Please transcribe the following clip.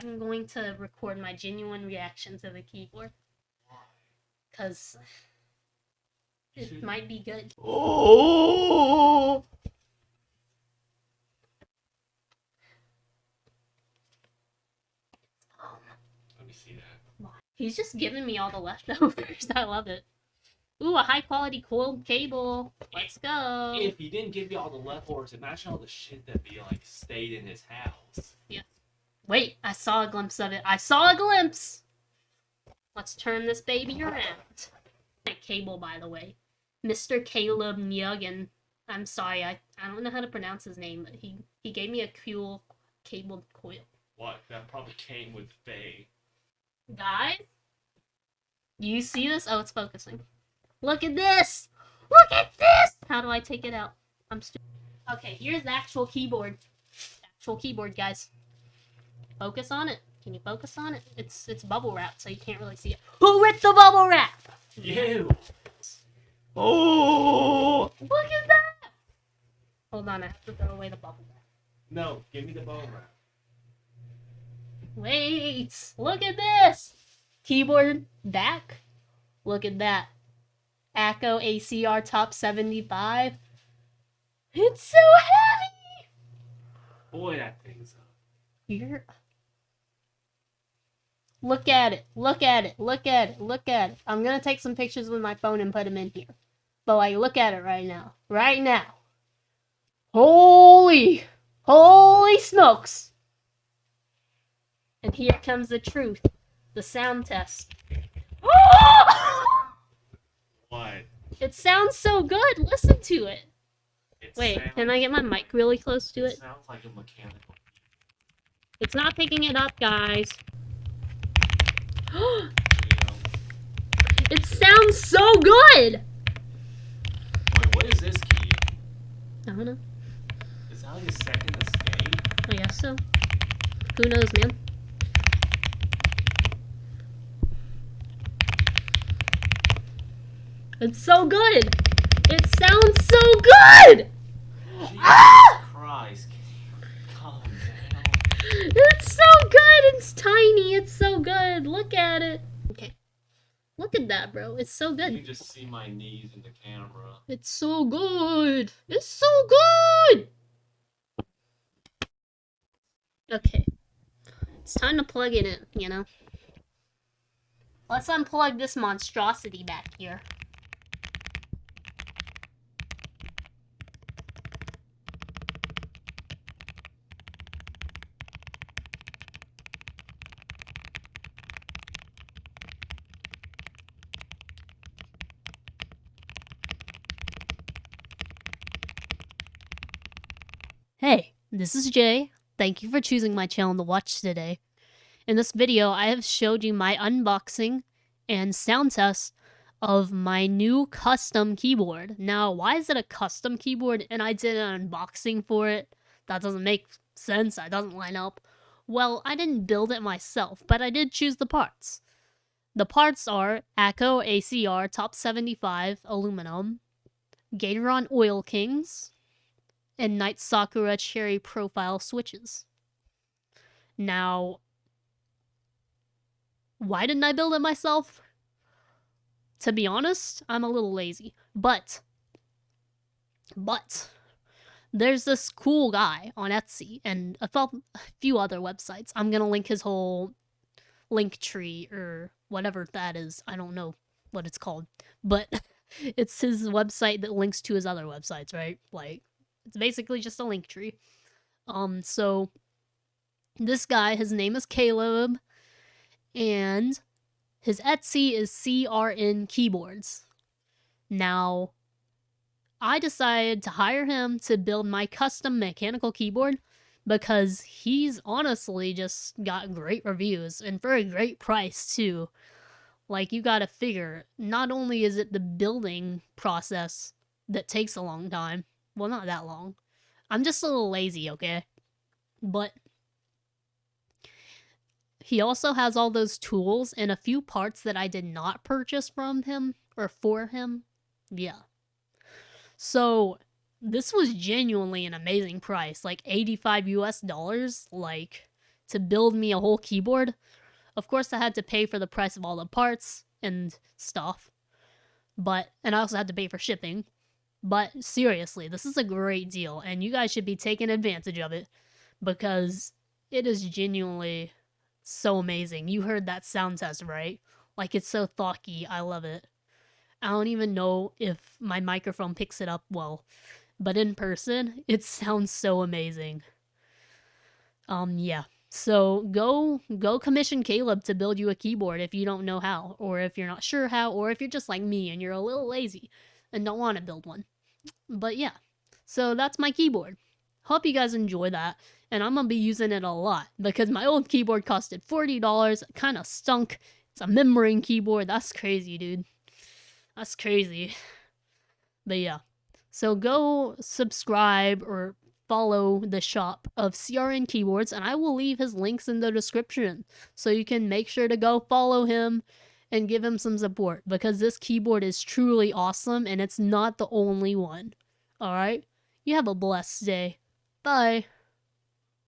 I'm going to record my genuine reaction to the keyboard. Because it might be good. Oh! Let me see that. He's just giving me all the leftovers. I love it. Ooh, a high quality coiled cable. Let's go. If he didn't give you all the leftovers, imagine all the shit that be like stayed in his house. Yeah. Wait, I saw a glimpse of it. I saw a glimpse. Let's turn this baby around. Cable, by the way. Mr. Caleb Nyugin. I'm sorry, I don't know how to pronounce his name, but he gave me a cool cabled coil. What? That probably came with Faye. Guys? You see this? Oh, it's focusing. Look at this! Look at this! How do I take it out? I'm stupid. Okay, here's the actual keyboard. Actual keyboard, guys. Focus on it. Can you focus on it? It's bubble wrap, so you can't really see it. Who ripped the bubble wrap? You! Oh! Look at that! Hold on, I have to throw away the bubble wrap. No, give me the bubble wrap. Wait! Look at this! Keyboard back. Look at that. Akko ACR top 75. It's so heavy! Boy, that thing's up. You're... Look at it. Look at it. Look at it. Look at it. I'm gonna take some pictures with my phone and put them in here. But like, look at it right now. Right now. Holy smokes! And here comes the truth. The sound test. What? It sounds so good. Listen to it. It Wait, sounds, can I get my mic really close to it? sounds like a mechanical. It's not picking it up, guys. It sounds so good! Wait, what is this key? I don't know. Is that like a second escape? I guess so. Who knows, man? It's so good! It sounds so good! Jesus Christ, can you calm down? It's so good! It's tiny! It's so good! Look at it! Okay. Look at that, bro. It's so You good. can just see my knees in the camera. It's so good! It's so good! Okay. It's time to plug it in, you know? Let's unplug this monstrosity back here. Hey, this is Jay. Thank you for choosing my channel to watch today. In this video, I have showed you my unboxing and sound test of my new custom keyboard. Now, why is it a custom keyboard and I did an unboxing for it? That doesn't make sense. That doesn't line up. Well, I didn't build it myself, but I did choose the parts. The parts are Akko ACR Top 75 aluminum, Gateron Oil Kings, and Night Sakura cherry profile switches. Now, why didn't I build it myself? To be honest, I'm a little lazy. But there's this cool guy on Etsy and a few other websites. I'm gonna link his whole link tree or whatever that is. I don't know what it's called, but it's his website that links to his other websites, right? Like, it's basically just a link tree. So this guy, his name is Caleb, and his Etsy is crnkeyboards. Now, I decided to hire him to build my custom mechanical keyboard because he's honestly just got great reviews and for a great price too. Like, you gotta figure, not only is it the building process that takes a long time, well, not that long. I'm just a little lazy, okay? But he also has all those tools and a few parts that I did not purchase from him or for him. Yeah. So this was genuinely an amazing price, like $85 US. Like, to build me a whole keyboard. Of course, I had to pay for the price of all the parts and stuff, and I also had to pay for shipping. But seriously, this is a great deal, and you guys should be taking advantage of it because it is genuinely so amazing. You heard that sound test, right? Like, it's so thocky. I love it. I don't even know if my microphone picks it up well, but in person, it sounds so amazing. Yeah. So go commission Caleb to build you a keyboard if you don't know how, or if you're not sure how, or if you're just like me and you're a little lazy and don't want to build one. But yeah, so that's my keyboard. Hope you guys enjoy that, and I'm gonna be using it a lot because my old keyboard costed $40, kind of stunk. It's a membrane keyboard. That's crazy, dude. That's crazy. But yeah, so go subscribe or follow the shop of crnkeyboards, and I will leave his links in the description so you can make sure to go follow him and give him some support because this keyboard is truly awesome and it's not the only one. Alright? You have a blessed day. Bye.